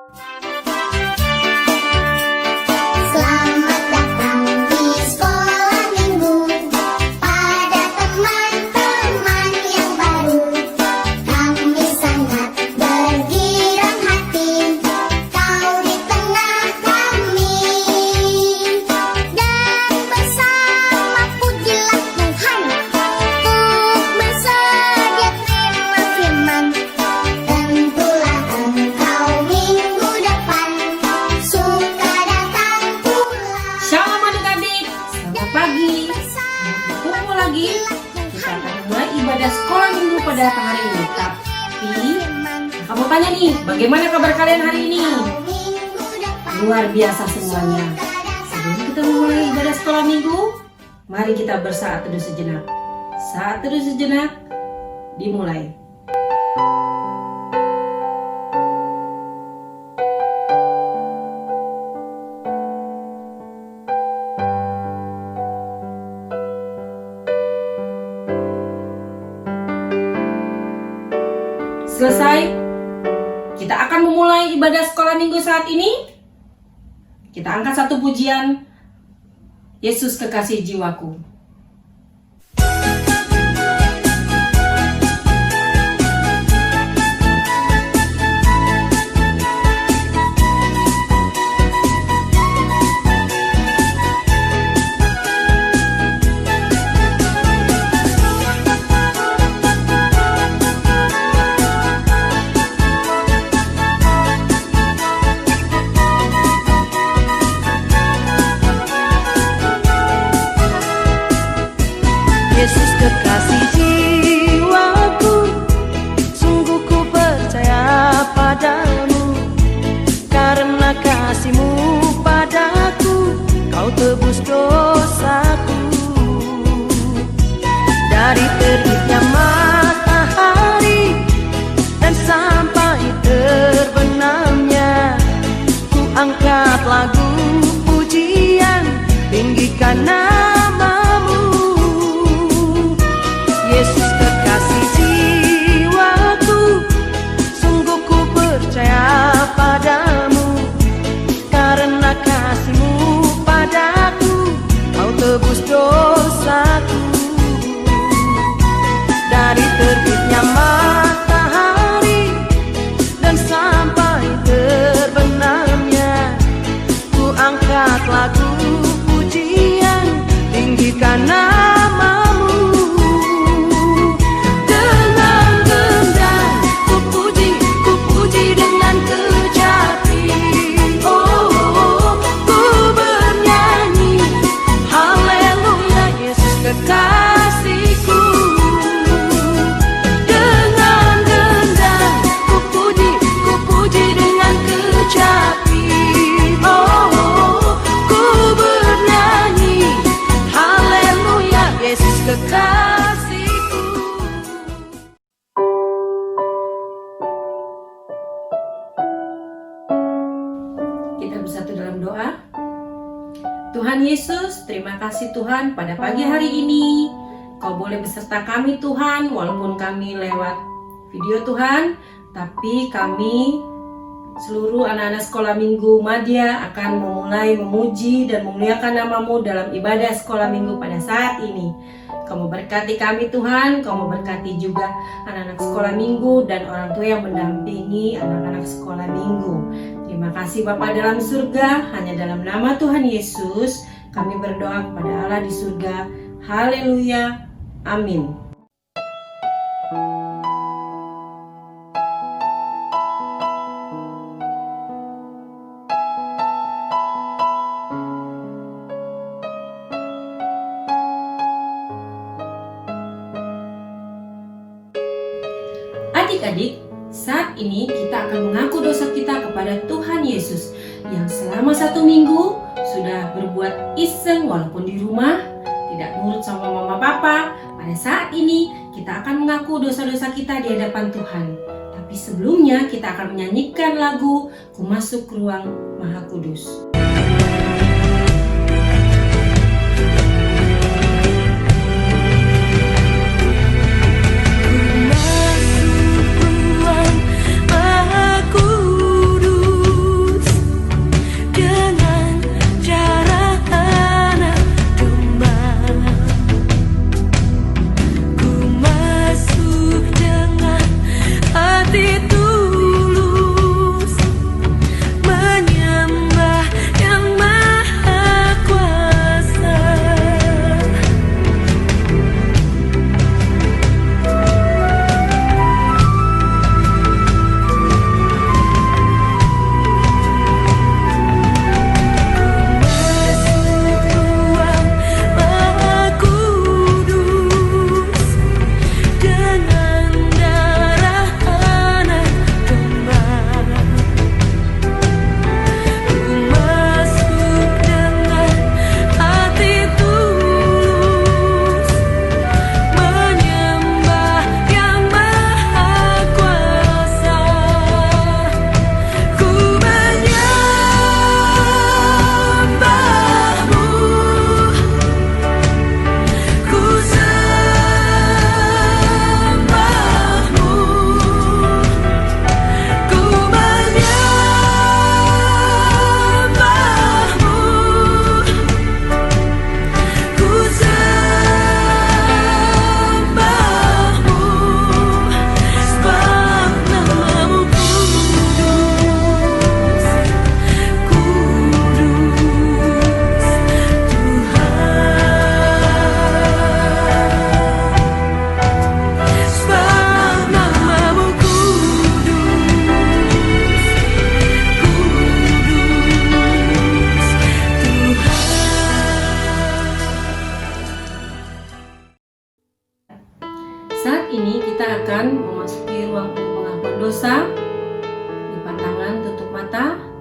Selamat datang di sekolah minggu pada teman-teman yang baru. Kami sangat bergirang hati kau di tengah kami. Dan bersama pujilah Tuhan untuk bersediakanlah firman. Tentulah engkau minggu depan suka datang pulang. Shalom adik-adik, selamat pagi. Berkumpul lagi. Kita akan mulai ibadah sekolah minggu pada hari ini. Tapi, kamu tanya nih, bagaimana kabar kalian hari ini? Luar biasa semuanya. Sebelum kita memulai ibadah sekolah minggu, mari kita bersaat teduh sejenak. Saat teduh sejenak, dimulai. Selesai, kita akan memulai ibadah sekolah minggu saat ini. Kita angkat satu pujian, Yesus kekasih jiwaku. Yesus kekasih jiwaku, sungguh ku percaya padamu. Karena kasih-Mu padaku, Kau tebus dosaku. Dari terbitnya matahari dan sampai terbenamnya, ku angkat lagu pujian, tinggikan nama-Mu. Yesus kekasih jiwaku, sungguh ku percaya padamu. Karena kasih-Mu padaku, Kau tebus dosaku. Dari terbitnya matahari dan sampai terbenamnya, ku angkat lagu pujian, tinggikan nama-Mu. Kekasihku, dengan gendang ku puji dengan kecapi. Oh, ku bernyanyi haleluya, Yesus kekasihku. Kita bersatu dalam doa. Tuhan Yesus, terima kasih Tuhan pada pagi hari ini. Kau boleh beserta kami Tuhan, walaupun kami lewat video Tuhan, tapi kami seluruh anak-anak sekolah minggu Madya akan memulai memuji dan memuliakan nama-Mu dalam ibadah sekolah minggu pada saat ini. Kamu berkati kami Tuhan, kamu berkati juga anak-anak sekolah minggu dan orang tua yang mendampingi anak-anak sekolah minggu. Terima kasih Bapa dalam surga, hanya dalam nama Tuhan Yesus kami berdoa kepada Allah di surga. Haleluya, amin. Adik-adik, saat ini kita akan mengaku dosa kita kepada Tuhan Yesus yang selama 1 minggu sudah berbuat iseng walaupun di rumah, tidak nurut sama mama papa. Pada saat ini kita akan mengaku dosa-dosa kita di hadapan Tuhan. Tapi sebelumnya kita akan menyanyikan lagu Ku Masuk Ruang Maha Kudus. Ku masuk ruang Maha Kudus.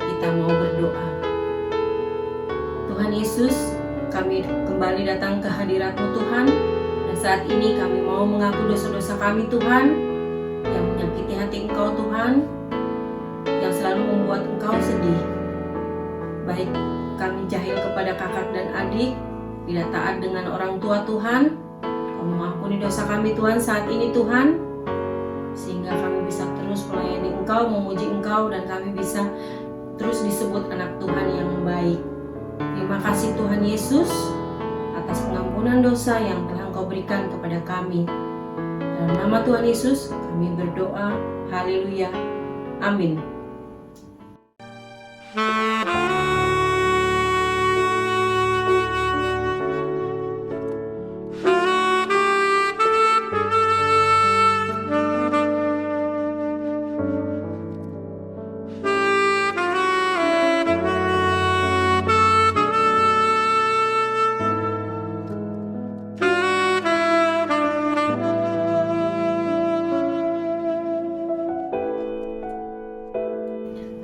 kita mau berdoa. Tuhan Yesus, kami kembali datang ke hadirat-Mu Tuhan, dan saat ini kami mau mengaku dosa-dosa kami Tuhan, yang menyakiti hati Engkau Tuhan, yang selalu membuat Engkau sedih. Baik kami jahil kepada kakak dan adik, tidak taat dengan orang tua Tuhan, Kau mengampuni dosa kami Tuhan saat ini Tuhan, sehingga kami bisa terus melayani Engkau, memuji Engkau, dan kami bisa terus disebut anak Tuhan yang baik. Terima kasih Tuhan Yesus atas pengampunan dosa yang telah Engkau berikan kepada kami. Dalam nama Tuhan Yesus kami berdoa. Haleluya. Amin.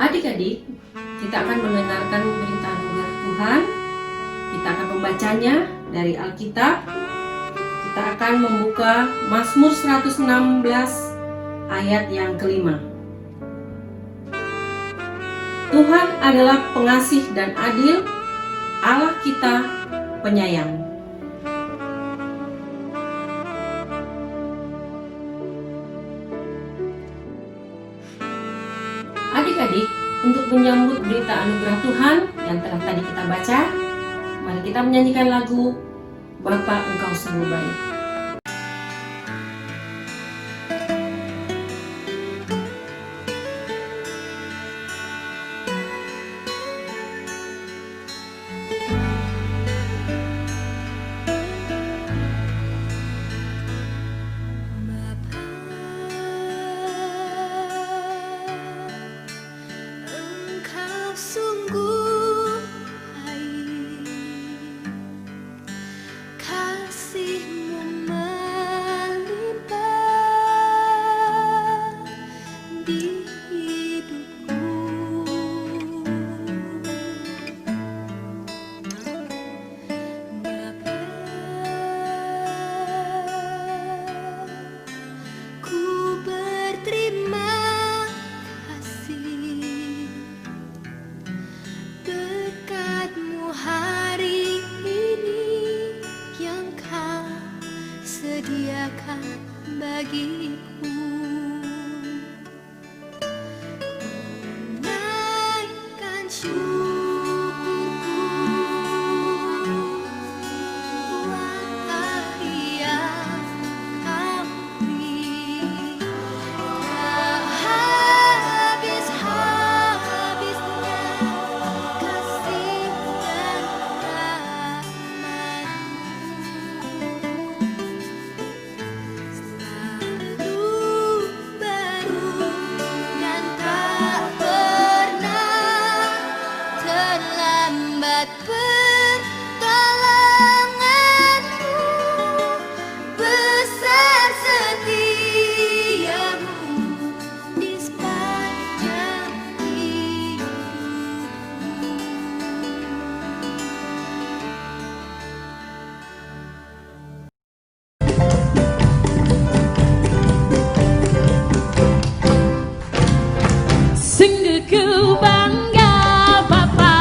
Adik-adik, kita akan mendengarkan berita anugerah Tuhan. Kita akan membacanya dari Alkitab. Kita akan membuka Mazmur 116 ayat yang kelima. Tuhan adalah pengasih dan adil, Allah kita penyayang. Adik-adik, untuk menyambut berita anugerah Tuhan yang telah tadi kita baca, mari kita menyanyikan lagu Bapa Engkau Sungguh Baik. Engkau sungguh baik, kasih-Mu melimpah di hidupku. Bapa, ku berterima kasih berkat-Mu hari ini yang Kau sediakan bagiku. Naikkan syukurku, wahai yang Kau beri, tak habis-habisnya kasih dan rahmat-Mu. Selalu baru dan tak pernah terlambat pertolongan-Mu. Besar setia-Mu di sepanjang hidupku. Sungguh ku bangga Bapa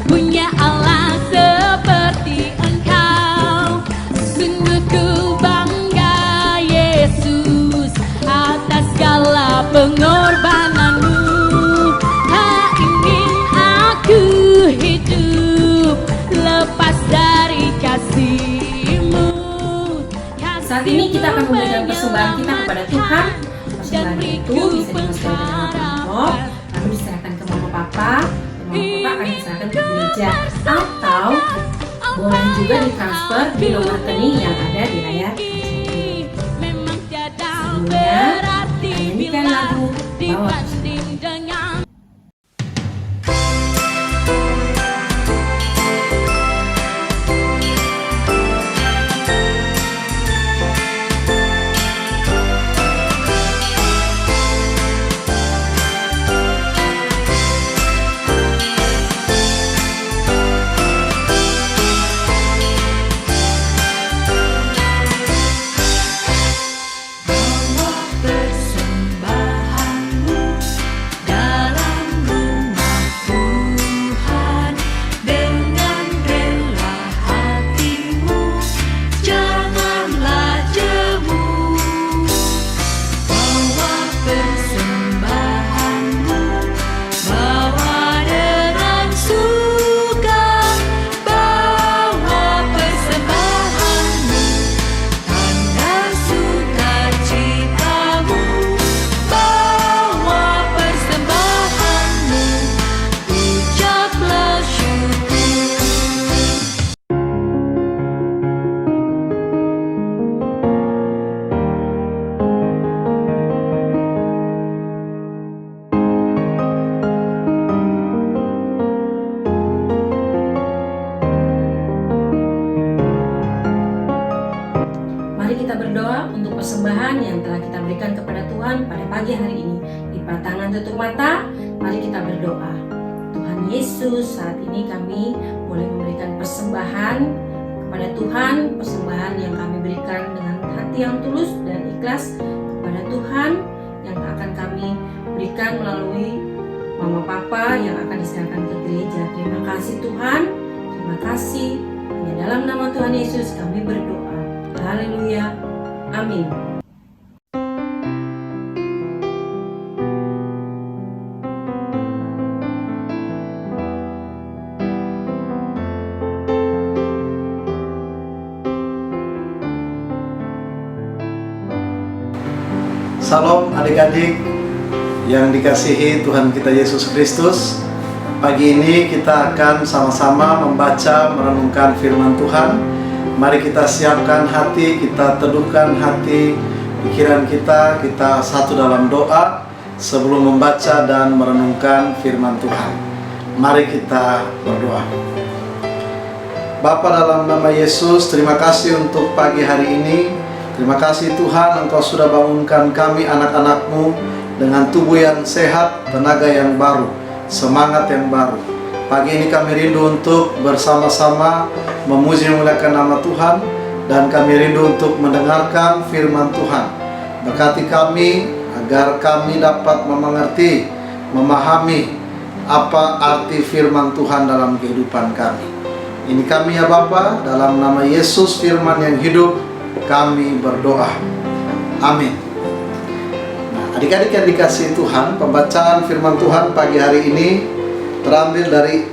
punya Allah seperti Engkau. Sungguh ku bangga Yesus atas segala pengorbanan-Mu. Tak ingin aku hidup lepas dari kasih-Mu. Saat ini kita akan memberikan persembahan kita kepada Tuhan. Persembahan itu bisa dimasukkan ke dalam amplop, lalu diserahkan ke mama papa, dan mama papa akan diserahkan ke gereja, atau boleh juga ditransfer di nomor rekening yang ada di layar kaca ini. Memang tiada Sebelumnya, berarti nyanyikan bila lagu Bawa dibanding dengan memberikan kepada Tuhan pada pagi hari ini. Lipat tangan, tutup mata, mari kita berdoa. Tuhan Yesus, saat ini kami boleh memberikan persembahan kepada Tuhan, persembahan yang kami berikan dengan hati yang tulus dan ikhlas kepada Tuhan, yang akan kami berikan melalui Mama Papa yang akan diserahkan ke gereja. Terima kasih Tuhan, terima kasih. Hanya dalam nama Tuhan Yesus kami berdoa. Haleluya, amin. Salam adik-adik yang dikasihi Tuhan kita Yesus Kristus. Pagi ini kita akan sama-sama membaca merenungkan firman Tuhan. Mari kita siapkan hati, kita teduhkan hati, pikiran kita satu dalam doa sebelum membaca dan merenungkan firman Tuhan. Mari kita berdoa. Bapa, dalam nama Yesus, terima kasih untuk pagi hari ini. Terima kasih Tuhan, Engkau sudah bangunkan kami anak-anak-Mu dengan tubuh yang sehat, tenaga yang baru, semangat yang baru. Pagi ini kami rindu untuk bersama-sama memuji memuliakan nama Tuhan, dan kami rindu untuk mendengarkan firman Tuhan. Berkati kami agar kami dapat mengerti, memahami apa arti firman Tuhan dalam kehidupan kami. Ini kami ya Bapa, dalam nama Yesus firman yang hidup, kami berdoa. Amin. Nah, adik-adik yang dikasihi Tuhan, pembacaan firman Tuhan pagi hari ini terambil dari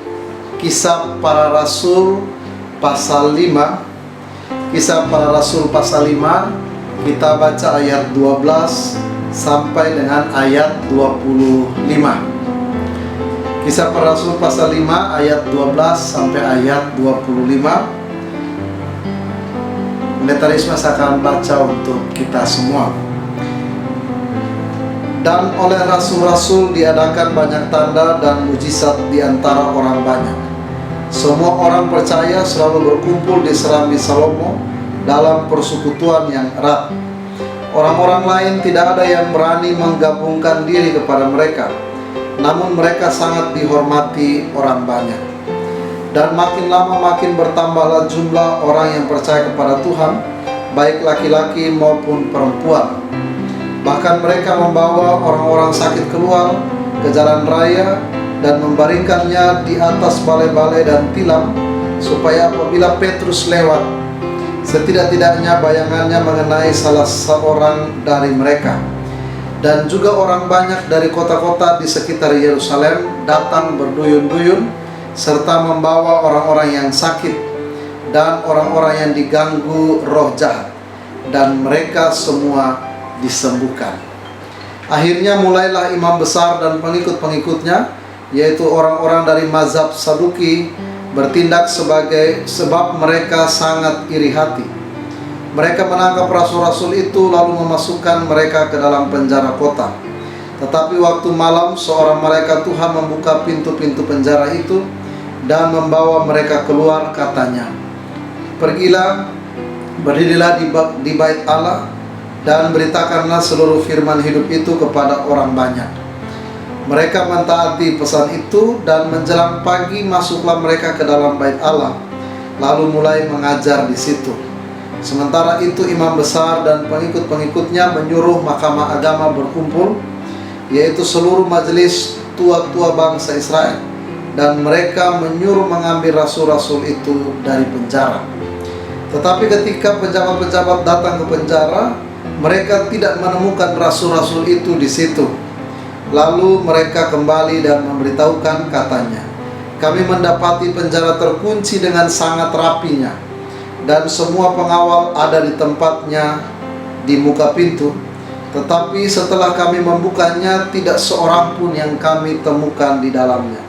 Kisah Para Rasul pasal 5. Kisah Para Rasul pasal 5, kita baca ayat 12 sampai dengan ayat 25. Kisah Para Rasul pasal 5 ayat 12 sampai ayat 25. Pendeta Rismas akan baca untuk kita semua. Dan oleh rasul-rasul diadakan banyak tanda dan mujizat di antara orang banyak. Semua orang percaya selalu berkumpul di serambi Salomo dalam persekutuan yang erat. Orang-orang lain tidak ada yang berani menggabungkan diri kepada mereka, namun mereka sangat dihormati orang banyak. Dan makin lama makin bertambahlah jumlah orang yang percaya kepada Tuhan, baik laki-laki maupun perempuan. Bahkan mereka membawa orang-orang sakit keluar ke jalan raya dan membaringkannya di atas balai-balai dan tilam, supaya apabila Petrus lewat, setidak-tidaknya bayangannya mengenai salah seorang dari mereka. Dan juga orang banyak dari kota-kota di sekitar Yerusalem datang berduyun-duyun, serta membawa orang-orang yang sakit dan orang-orang yang diganggu roh jahat, dan mereka semua disembuhkan. Akhirnya mulailah imam besar dan pengikut-pengikutnya, yaitu orang-orang dari mazhab Saduki, bertindak sebab mereka sangat iri hati. Mereka menangkap rasul-rasul itu lalu memasukkan mereka ke dalam penjara kota. Tetapi waktu malam seorang malaikat Tuhan membuka pintu-pintu penjara itu dan membawa mereka keluar, katanya, "Pergilah, berdirilah di bait Allah, dan beritakanlah seluruh firman hidup itu kepada orang banyak." Mereka mentaati pesan itu, dan menjelang pagi masuklah mereka ke dalam bait Allah, lalu mulai mengajar di situ. Sementara itu imam besar dan pengikut-pengikutnya menyuruh mahkamah agama berkumpul, yaitu seluruh majelis tua-tua bangsa Israel, dan mereka menyuruh mengambil rasul-rasul itu dari penjara. Tetapi ketika pejabat-pejabat datang ke penjara, mereka tidak menemukan rasul-rasul itu di situ. Lalu mereka kembali dan memberitahukan, katanya, "Kami mendapati penjara terkunci dengan sangat rapinya, dan semua pengawal ada di tempatnya di muka pintu. Tetapi setelah kami membukanya, tidak seorang pun yang kami temukan di dalamnya."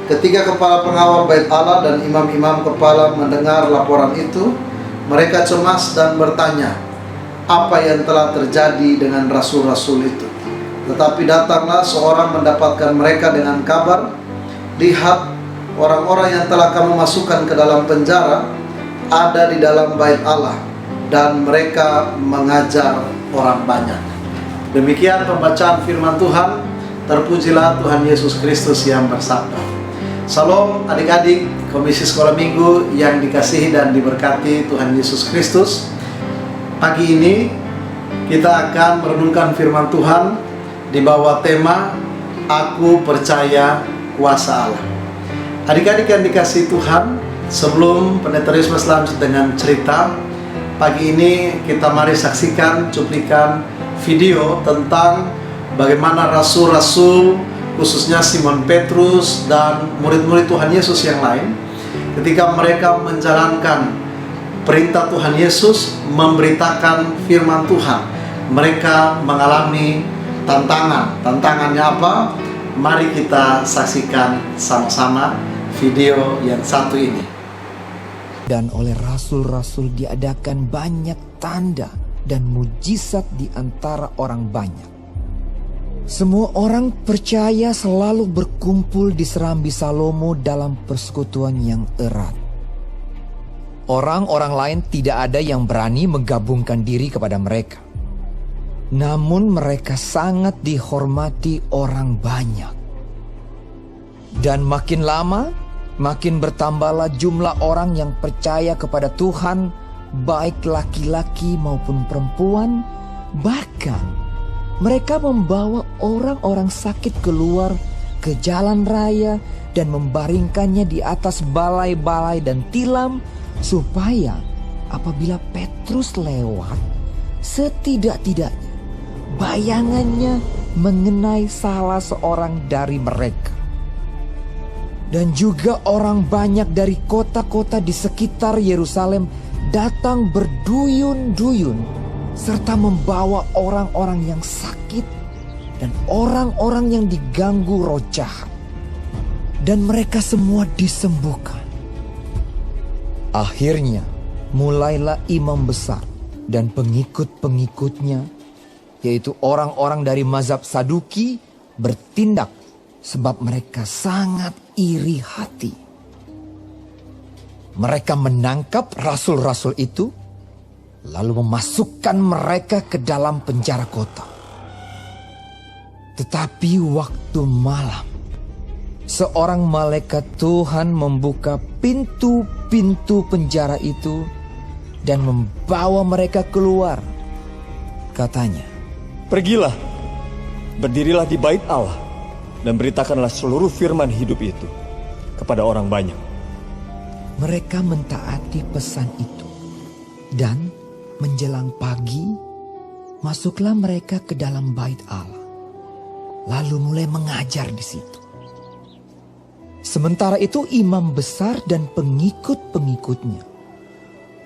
Ketika kepala pengawal bait Allah dan imam-imam kepala mendengar laporan itu, mereka cemas dan bertanya, apa yang telah terjadi dengan rasul-rasul itu. Tetapi datanglah seorang mendapatkan mereka dengan kabar, "Lihat, orang-orang yang telah kamu masukkan ke dalam penjara ada di dalam bait Allah, dan mereka mengajar orang banyak." Demikian pembacaan firman Tuhan. Terpujilah Tuhan Yesus Kristus yang bersabda. Salam adik-adik Komisi Sekolah Minggu yang dikasihi dan diberkati Tuhan Yesus Kristus. Pagi ini kita akan merenungkan firman Tuhan di bawah tema Aku Percaya Kuasa Allah. Adik-adik yang dikasihi Tuhan, sebelum Pendeta Rismas lanjut dengan cerita, pagi ini kita mari saksikan cuplikan video tentang bagaimana rasul-rasul, khususnya Simon Petrus dan murid-murid Tuhan Yesus yang lain, ketika mereka menjalankan perintah Tuhan Yesus, memberitakan firman Tuhan, mereka mengalami tantangan. Tantangannya apa? Mari kita saksikan sama-sama video yang satu ini. Dan oleh rasul-rasul diadakan banyak tanda dan mujizat di antara orang banyak. Semua orang percaya selalu berkumpul di serambi Salomo dalam persekutuan yang erat. Orang-orang lain tidak ada yang berani menggabungkan diri kepada mereka. Namun mereka sangat dihormati orang banyak. Dan makin lama, makin bertambahlah jumlah orang yang percaya kepada Tuhan, baik laki-laki maupun perempuan. Bahkan mereka membawa orang-orang sakit keluar ke jalan raya dan membaringkannya di atas balai-balai dan tilam, supaya apabila Petrus lewat, setidak-tidaknya bayangannya mengenai salah seorang dari mereka. Dan juga orang banyak dari kota-kota di sekitar Yerusalem datang berduyun-duyun serta membawa orang-orang yang sakit dan orang-orang yang diganggu roh jahat. Dan mereka semua disembuhkan. Akhirnya mulailah imam besar dan pengikut-pengikutnya, yaitu orang-orang dari mazhab Saduki, bertindak sebab mereka sangat iri hati. Mereka menangkap rasul-rasul itu, lalu memasukkan mereka ke dalam penjara kota. Tetapi waktu malam, seorang malaikat Tuhan membuka pintu-pintu penjara itu dan membawa mereka keluar. Katanya, "Pergilah, berdirilah di bait Allah, dan beritakanlah seluruh firman hidup itu kepada orang banyak." Mereka mentaati pesan itu. Dan menjelang pagi, masuklah mereka ke dalam bait Allah, lalu mulai mengajar di situ. Sementara itu imam besar dan pengikut-pengikutnya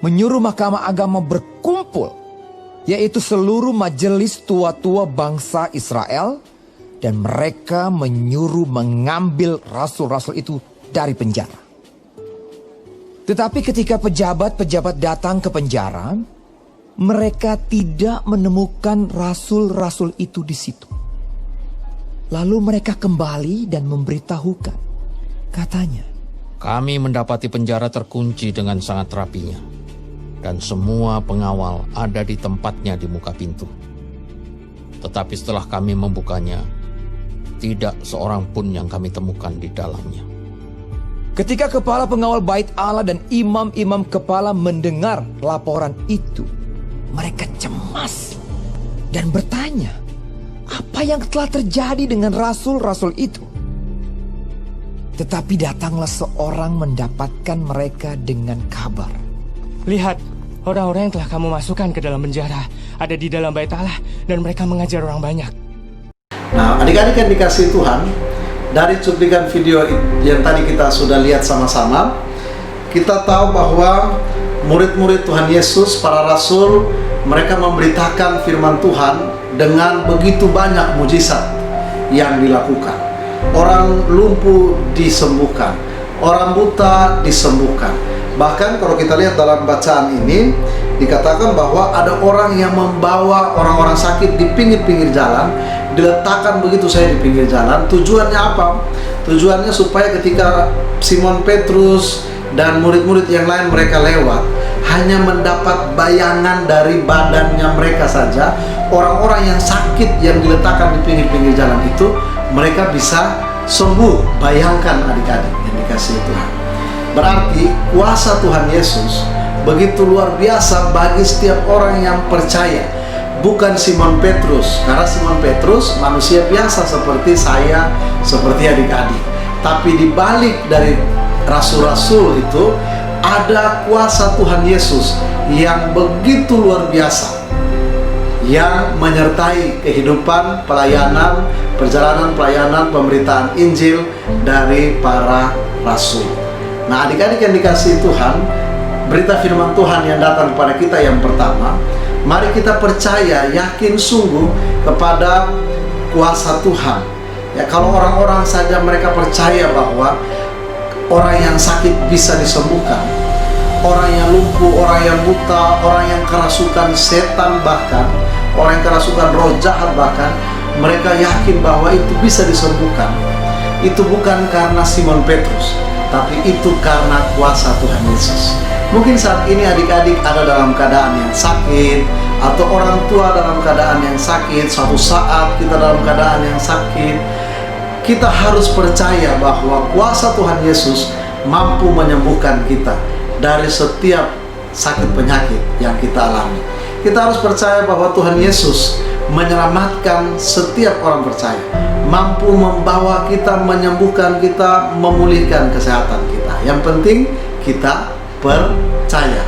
menyuruh mahkamah agama berkumpul, yaitu seluruh majelis tua-tua bangsa Israel, dan mereka menyuruh mengambil rasul-rasul itu dari penjara. Tetapi ketika pejabat-pejabat datang ke penjara, mereka tidak menemukan rasul-rasul itu di situ. Lalu mereka kembali dan memberitahukan. Katanya, "Kami mendapati penjara terkunci dengan sangat rapinya, dan semua pengawal ada di tempatnya di muka pintu. Tetapi setelah kami membukanya, tidak seorang pun yang kami temukan di dalamnya." ketika kepala pengawal bait Allah dan imam-imam kepala mendengar laporan itu, mereka cemas dan bertanya, apa yang telah terjadi dengan rasul-rasul itu? Tetapi datanglah seorang mendapatkan mereka dengan kabar. "Lihat, orang-orang yang telah kamu masukkan ke dalam penjara ada di dalam bait Allah, dan mereka mengajar orang banyak." Nah, adik-adik yang dikasihi Tuhan, dari cuplikan video yang tadi kita sudah lihat sama-sama, kita tahu bahwa murid-murid Tuhan Yesus, para rasul, mereka memberitakan firman Tuhan dengan begitu banyak mujizat yang dilakukan. Orang lumpuh disembuhkan, orang buta disembuhkan. Bahkan kalau kita lihat dalam bacaan ini, dikatakan bahwa ada orang yang membawa orang-orang sakit di pinggir-pinggir jalan, diletakkan begitu saja di pinggir jalan. Tujuannya apa? Tujuannya supaya ketika Simon Petrus dan murid-murid yang lain mereka lewat, hanya mendapat bayangan dari badannya mereka saja, orang-orang yang sakit yang diletakkan di pinggir-pinggir jalan itu, mereka bisa sembuh. Bayangkan adik-adik yang dikasihi Tuhan. Berarti kuasa Tuhan Yesus begitu luar biasa bagi setiap orang yang percaya. Bukan Simon Petrus, karena Simon Petrus manusia biasa seperti saya, seperti adik-adik. Tapi di balik dari rasul-rasul itu ada kuasa Tuhan Yesus yang begitu luar biasa, yang menyertai kehidupan pelayanan, perjalanan pelayanan pemberitaan Injil dari para rasul. Nah, adik-adik yang dikasihi Tuhan, berita firman Tuhan yang datang kepada kita yang pertama, mari kita percaya, yakin sungguh kepada kuasa Tuhan. Ya, kalau orang-orang saja mereka percaya bahwa orang yang sakit bisa disembuhkan, orang yang lumpuh, orang yang buta, orang yang kerasukan setan, bahkan orang yang kerasukan roh jahat, bahkan mereka yakin bahwa itu bisa disembuhkan. Itu bukan karena Simon Petrus, tapi itu karena kuasa Tuhan Yesus. Mungkin saat ini adik-adik ada dalam keadaan yang sakit, atau orang tua dalam keadaan yang sakit. Suatu saat kita dalam keadaan yang sakit, kita harus percaya bahwa kuasa Tuhan Yesus mampu menyembuhkan kita dari setiap sakit penyakit yang kita alami. Kita harus percaya bahwa Tuhan Yesus menyelamatkan setiap orang percaya, mampu membawa kita, menyembuhkan kita, memulihkan kesehatan kita. Yang penting kita percaya.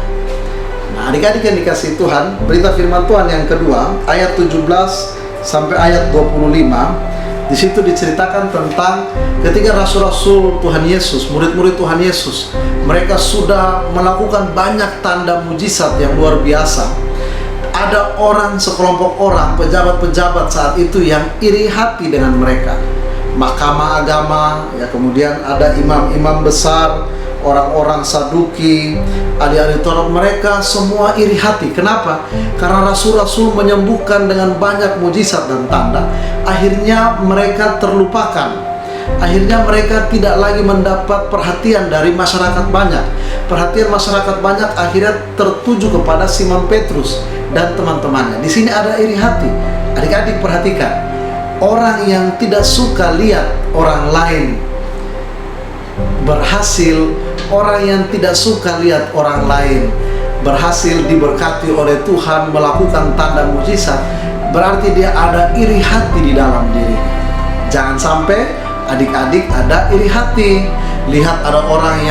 Nah, adik-adik yang dikasihi Tuhan, berita firman Tuhan yang kedua, ayat 17 sampai ayat 25. Di situ diceritakan tentang ketika rasul-rasul Tuhan Yesus, murid-murid Tuhan Yesus, mereka sudah melakukan banyak tanda mujizat yang luar biasa. Ada orang, sekelompok orang, pejabat-pejabat saat itu yang iri hati dengan mereka. Mahkamah agama, ya, kemudian ada imam-imam besar, orang-orang Saduki, ahli-ahli Taurat, mereka semua iri hati. Kenapa? Karena rasul-rasul menyembuhkan dengan banyak mujizat dan tanda. Akhirnya mereka terlupakan. Akhirnya mereka tidak lagi mendapat perhatian dari masyarakat banyak. Perhatian masyarakat banyak akhirnya tertuju kepada Simon Petrus dan teman-temannya. Di sini ada iri hati. Adik-adik perhatikan. Orang yang tidak suka lihat orang lain berhasil, orang yang tidak suka lihat orang lain berhasil diberkati oleh Tuhan, melakukan tanda mujizat, berarti dia ada iri hati di dalam diri. Jangan sampai adik-adik ada iri hati. Lihat ada orang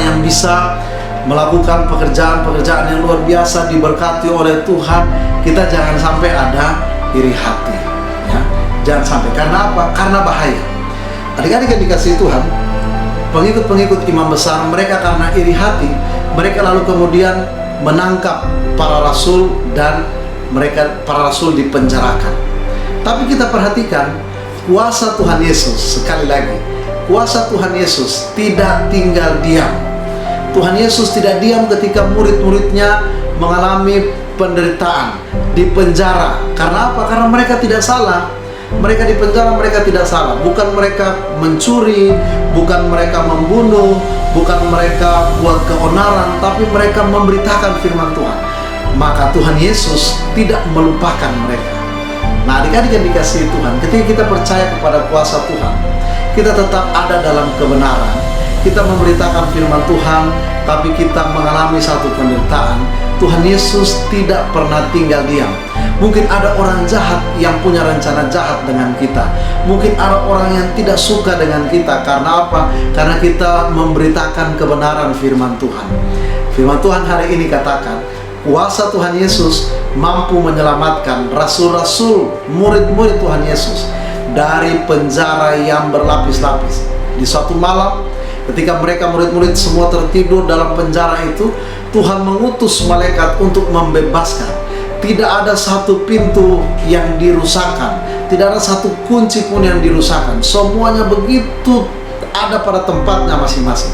yang bisa melakukan pekerjaan-pekerjaan yang luar biasa, diberkati oleh Tuhan, kita jangan sampai ada iri hati, ya. Jangan sampai. Karena apa? Karena bahaya. Adik-adik yang dikasihi Tuhan, pengikut-pengikut imam besar, mereka karena iri hati, mereka lalu kemudian menangkap para rasul dan para rasul dipenjarakan. Tapi kita perhatikan kuasa Tuhan Yesus. Sekali lagi, kuasa Tuhan Yesus tidak tinggal diam. Tuhan Yesus tidak diam ketika murid-muridnya mengalami penderitaan, dipenjara. Karena apa? Karena mereka tidak salah. Mereka dipenjara, mereka tidak salah. Bukan mereka mencuri, bukan mereka membunuh, bukan mereka buat keonaran, tapi mereka memberitakan firman Tuhan. Maka Tuhan Yesus tidak melupakan mereka. Nah, adik-adik yang dikasihi Tuhan, ketika kita percaya kepada kuasa Tuhan, kita tetap ada dalam kebenaran. Kita memberitakan firman Tuhan, tapi kita mengalami satu penderitaan. Tuhan Yesus tidak pernah tinggal diam. Mungkin ada orang jahat yang punya rencana jahat dengan kita. Mungkin ada orang yang tidak suka dengan kita. Karena apa? Karena kita memberitakan kebenaran firman Tuhan. Firman Tuhan hari ini katakan, kuasa Tuhan Yesus mampu menyelamatkan rasul-rasul, murid-murid Tuhan Yesus dari penjara yang berlapis-lapis. Di suatu malam, ketika mereka murid-murid semua tertidur dalam penjara itu, Tuhan mengutus malaikat untuk membebaskan. Tidak ada satu pintu yang dirusakkan, tidak ada satu kunci pun yang dirusakkan. Semuanya begitu ada pada tempatnya masing-masing.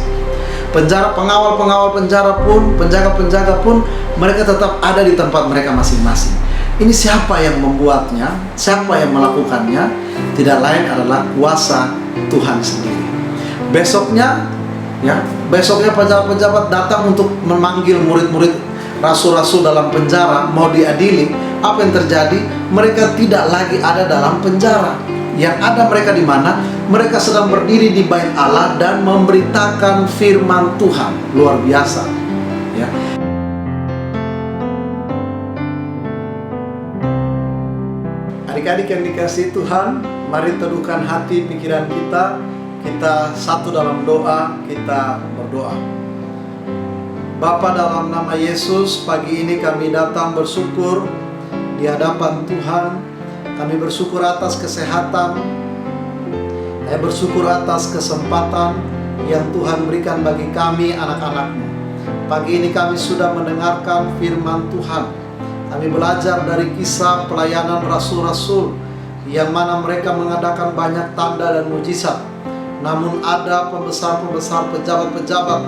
Pengawal-pengawal penjara pun, penjaga-penjaga pun, mereka tetap ada di tempat mereka masing-masing. Ini siapa yang membuatnya? Siapa yang melakukannya? Tidak lain adalah kuasa Tuhan sendiri. Besoknya pejabat-pejabat datang untuk memanggil murid-murid rasul-rasul dalam penjara mau diadili, apa yang terjadi? Mereka tidak lagi ada dalam penjara. Yang ada mereka di mana? Mereka sedang berdiri di bait Allah dan memberitakan firman Tuhan. Luar biasa, ya. Adik-adik yang dikasihi Tuhan, mari teduhkan hati pikiran kita. Kita satu dalam doa, kita berdoa. Bapa, dalam nama Yesus, pagi ini kami datang bersyukur di hadapan Tuhan. Kami bersyukur atas kesehatan, kami bersyukur atas kesempatan yang Tuhan berikan bagi kami anak-anak-Mu. Pagi ini kami sudah mendengarkan firman Tuhan. Kami belajar dari kisah pelayanan rasul-rasul yang mana mereka mengadakan banyak tanda dan mujizat. Namun ada pembesar-pembesar, pejabat-pejabat,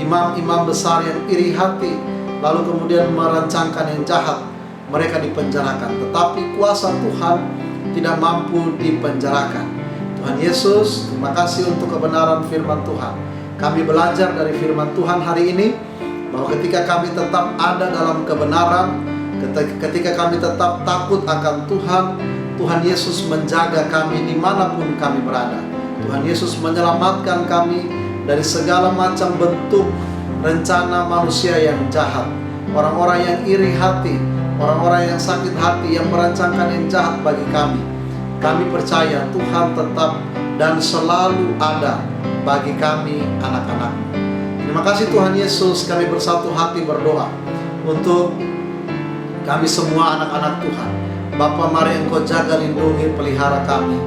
imam-imam besar yang iri hati, lalu kemudian merancangkan yang jahat. Mereka dipenjarakan, tetapi kuasa Tuhan tidak mampu dipenjarakan. Tuhan Yesus, terima kasih untuk kebenaran firman Tuhan. Kami belajar dari firman Tuhan hari ini bahwa ketika kami tetap ada dalam kebenaran, ketika kami tetap takut akan Tuhan, Tuhan Yesus menjaga kami dimanapun kami berada. Tuhan Yesus menyelamatkan kami dari segala macam bentuk rencana manusia yang jahat, orang-orang yang iri hati, orang-orang yang sakit hati, yang merancangkan yang jahat bagi kami. Kami percaya Tuhan tetap dan selalu ada bagi kami anak-anak-Mu. Terima kasih Tuhan Yesus, kami bersatu hati berdoa untuk kami semua anak-anak Tuhan. Bapa, mari Engkau jaga, lindungi, pelihara kami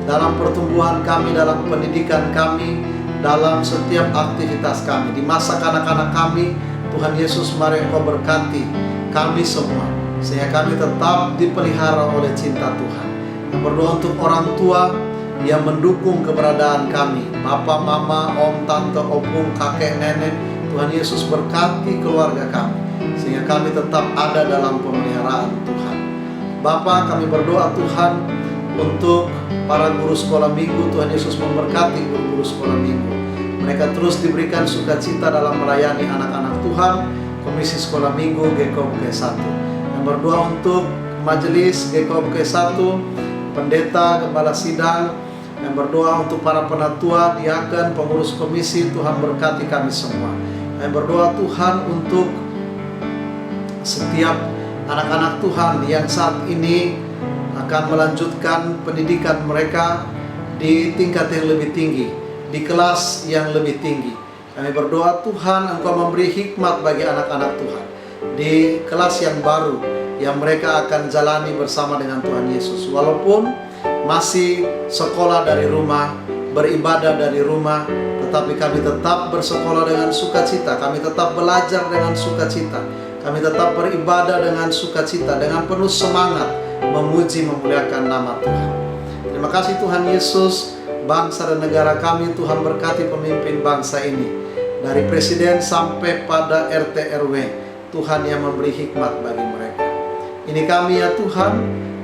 dalam pertumbuhan kami, dalam pendidikan kami, dalam setiap aktivitas kami. Di masa kanak-kanak kami, Tuhan Yesus, mari Engkau berkati kami semua, sehingga kami tetap dipelihara oleh cinta Tuhan. Yang berdoa untuk orang tua yang mendukung keberadaan kami, Bapak, Mama, Om, Tante, Opung, Kakek, Nenek. Tuhan Yesus berkati keluarga kami, sehingga kami tetap ada dalam pemeliharaan Tuhan. Bapak, kami berdoa Tuhan untuk para guru sekolah minggu. Tuhan Yesus memberkati guru-guru sekolah minggu. Mereka terus diberikan sukacita dalam melayani anak-anak Tuhan. Komisi Sekolah Minggu GKOB K1. Yang berdoa untuk majelis GKOB K1, pendeta, gembala sidang. Yang berdoa untuk para penatua, diaken, pengurus komisi. Tuhan berkati kami semua. Yang berdoa Tuhan untuk setiap anak-anak Tuhan yang saat ini akan melanjutkan pendidikan mereka di tingkat yang lebih tinggi, di kelas yang lebih tinggi. Kami berdoa Tuhan, Engkau memberi hikmat bagi anak-anak Tuhan di kelas yang baru yang mereka akan jalani bersama dengan Tuhan Yesus. Walaupun masih sekolah dari rumah, beribadah dari rumah, tetapi kami tetap bersekolah dengan sukacita. Kami tetap belajar dengan sukacita. Kami tetap beribadah dengan sukacita, dengan penuh semangat memuji, memuliakan nama Tuhan. Terima kasih Tuhan Yesus. Bangsa dan negara kami, Tuhan berkati pemimpin bangsa ini, dari presiden sampai pada RT RW. Tuhan yang memberi hikmat bagi mereka. Ini kami ya Tuhan,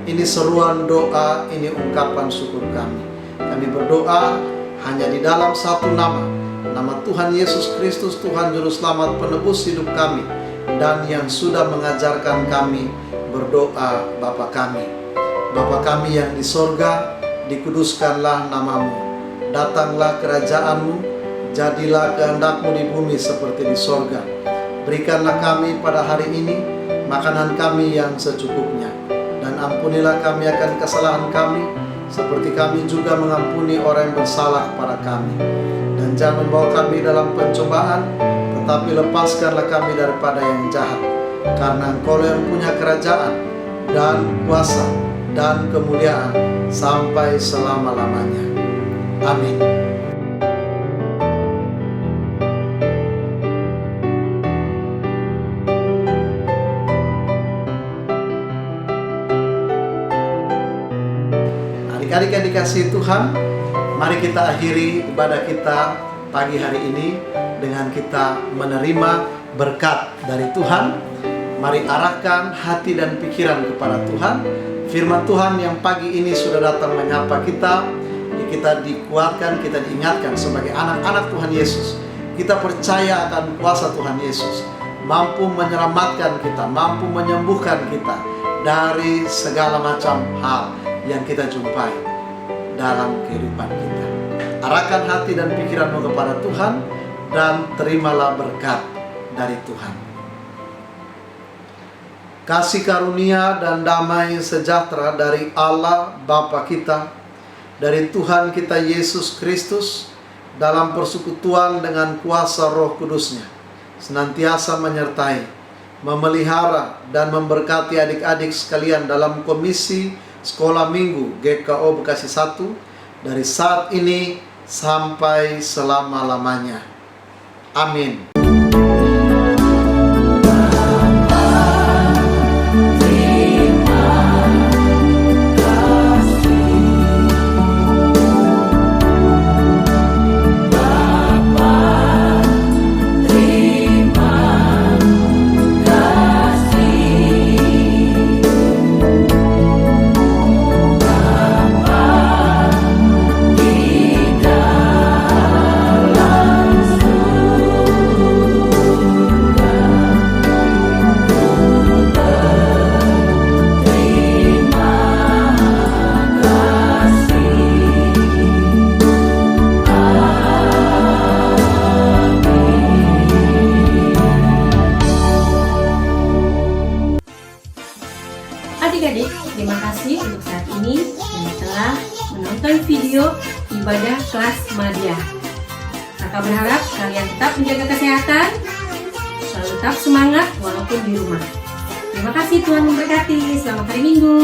ini seruan doa, ini ungkapan syukur kami. Kami berdoa hanya di dalam satu nama, nama Tuhan Yesus Kristus, Tuhan Juru Selamat penebus hidup kami, dan yang sudah mengajarkan kami berdoa Bapa kami. Bapa kami yang di sorga, dikuduskanlah namamu, datanglah kerajaanmu, jadilah kehendak-Mu di bumi seperti di sorga. Berikanlah kami pada hari ini makanan kami yang secukupnya, dan ampunilah kami akan kesalahan kami, seperti kami juga mengampuni orang yang bersalah kepada kami. Dan jangan membawa kami dalam pencobaan, tetapi lepaskanlah kami daripada yang jahat. Karena Engkau yang punya kerajaan dan kuasa dan kemuliaan sampai selama-lamanya. Amin. Adik-adik yang dikasihi Tuhan, mari kita akhiri ibadah kita pagi hari ini dengan kita menerima berkat dari Tuhan. Mari arahkan hati dan pikiran kepada Tuhan. Firman Tuhan yang pagi ini sudah datang menyapa kita, kita dikuatkan, kita diingatkan sebagai anak-anak Tuhan Yesus. Kita percaya akan kuasa Tuhan Yesus, mampu menyelamatkan kita, mampu menyembuhkan kita dari segala macam hal yang kita jumpai dalam kehidupan kita. Arahkan hati dan pikiranmu kepada Tuhan dan terimalah berkat dari Tuhan. Kasih karunia dan damai sejahtera dari Allah Bapa kita, dari Tuhan kita Yesus Kristus, dalam persekutuan dengan kuasa Roh Kudus-Nya, senantiasa menyertai, memelihara, dan memberkati adik-adik sekalian dalam komisi Sekolah Minggu GKO Bekasi 1 dari saat ini sampai selama-lamanya. Amin. Adik-adik, terima kasih untuk saat ini yang telah menonton video ibadah kelas Madya. Kakak berharap kalian tetap menjaga kesehatan, selalu tetap semangat walaupun di rumah. Terima kasih, Tuhan memberkati. Selamat hari Minggu.